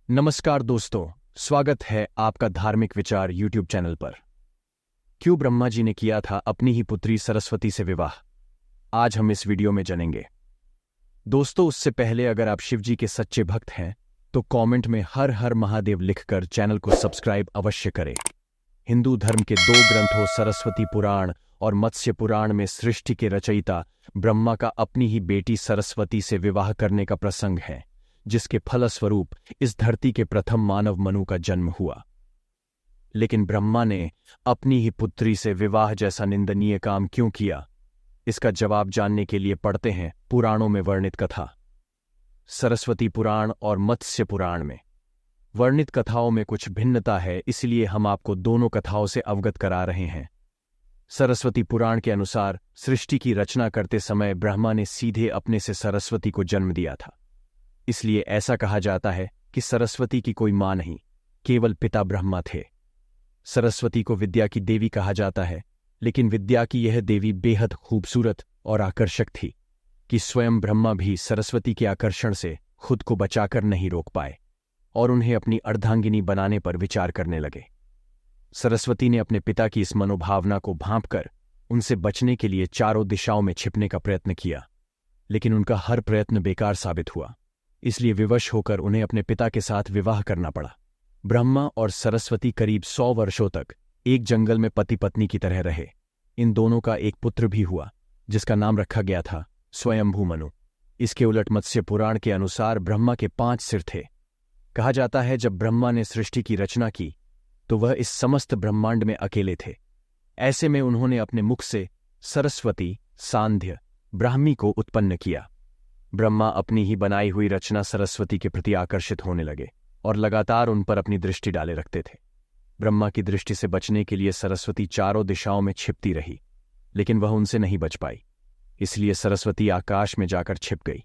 नमस्कार दोस्तों, स्वागत है आपका धार्मिक विचार यूट्यूब चैनल पर। क्यों ब्रह्मा जी ने किया था अपनी ही पुत्री सरस्वती से विवाह, आज हम इस वीडियो में जानेंगे। दोस्तों, उससे पहले अगर आप शिव जी के सच्चे भक्त हैं तो कमेंट में हर हर महादेव लिखकर चैनल को सब्सक्राइब अवश्य करें। हिंदू धर्म के दो ग्रंथों सरस्वती पुराण और मत्स्य पुराण में सृष्टि के रचयिता ब्रह्मा का अपनी ही बेटी सरस्वती से विवाह करने का प्रसंग है, जिसके फलस्वरूप इस धरती के प्रथम मानव मनु का जन्म हुआ। लेकिन ब्रह्मा ने अपनी ही पुत्री से विवाह जैसा निंदनीय काम क्यों किया, इसका जवाब जानने के लिए पढ़ते हैं पुराणों में वर्णित कथा। सरस्वती पुराण और मत्स्य पुराण में वर्णित कथाओं में कुछ भिन्नता है, इसलिए हम आपको दोनों कथाओं से अवगत करा रहे हैं। सरस्वती पुराण के अनुसार सृष्टि की रचना करते समय ब्रह्मा ने सीधे अपने से सरस्वती को जन्म दिया था। इसलिए ऐसा कहा जाता है कि सरस्वती की कोई मां नहीं, केवल पिता ब्रह्मा थे। सरस्वती को विद्या की देवी कहा जाता है, लेकिन विद्या की यह देवी बेहद खूबसूरत और आकर्षक थी कि स्वयं ब्रह्मा भी सरस्वती के आकर्षण से खुद को बचाकर नहीं रोक पाए और उन्हें अपनी अर्धांगिनी बनाने पर विचार करने लगे। सरस्वती ने अपने पिता की इस मनोभावना को भांपकर उनसे बचने के लिए चारों दिशाओं में छिपने का प्रयत्न किया, लेकिन उनका हर प्रयत्न बेकार साबित हुआ। इसलिए विवश होकर उन्हें अपने पिता के साथ विवाह करना पड़ा। ब्रह्मा और सरस्वती करीब 100 वर्षों तक एक जंगल में पति पत्नी की तरह रहे। इन दोनों का एक पुत्र भी हुआ, जिसका नाम रखा गया था स्वयंभू मनु। इसके उलट मत्स्य पुराण के अनुसार ब्रह्मा के 5 सिर थे। कहा जाता है जब ब्रह्मा ने सृष्टि की रचना की तो वह इस समस्त ब्रह्मांड में अकेले थे। ऐसे में उन्होंने अपने मुख से सरस्वती, सांध्य, ब्राह्मी को उत्पन्न किया। ब्रह्मा अपनी ही बनाई हुई रचना सरस्वती के प्रति आकर्षित होने लगे और लगातार उन पर अपनी दृष्टि डाले रखते थे। ब्रह्मा की दृष्टि से बचने के लिए सरस्वती चारों दिशाओं में छिपती रही, लेकिन वह उनसे नहीं बच पाई। इसलिए सरस्वती आकाश में जाकर छिप गई।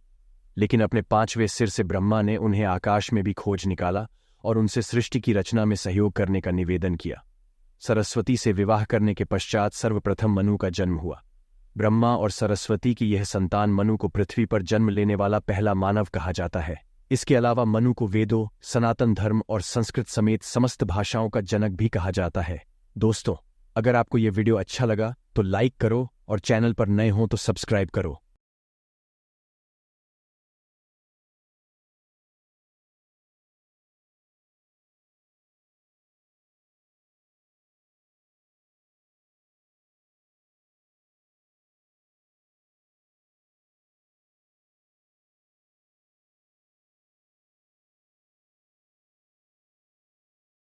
लेकिन अपने 5वें सिर से ब्रह्मा ने उन्हें आकाश में भी खोज निकाला और उनसे सृष्टि की रचना में सहयोग करने का निवेदन किया। सरस्वती से विवाह करने के पश्चात सर्वप्रथम मनु का जन्म हुआ। ब्रह्मा और सरस्वती की यह संतान मनु को पृथ्वी पर जन्म लेने वाला पहला मानव कहा जाता है। इसके अलावा मनु को वेदों, सनातन धर्म और संस्कृत समेत समस्त भाषाओं का जनक भी कहा जाता है। दोस्तों, अगर आपको यह वीडियो अच्छा लगा तो लाइक करो और चैनल पर नए हो तो सब्सक्राइब करो।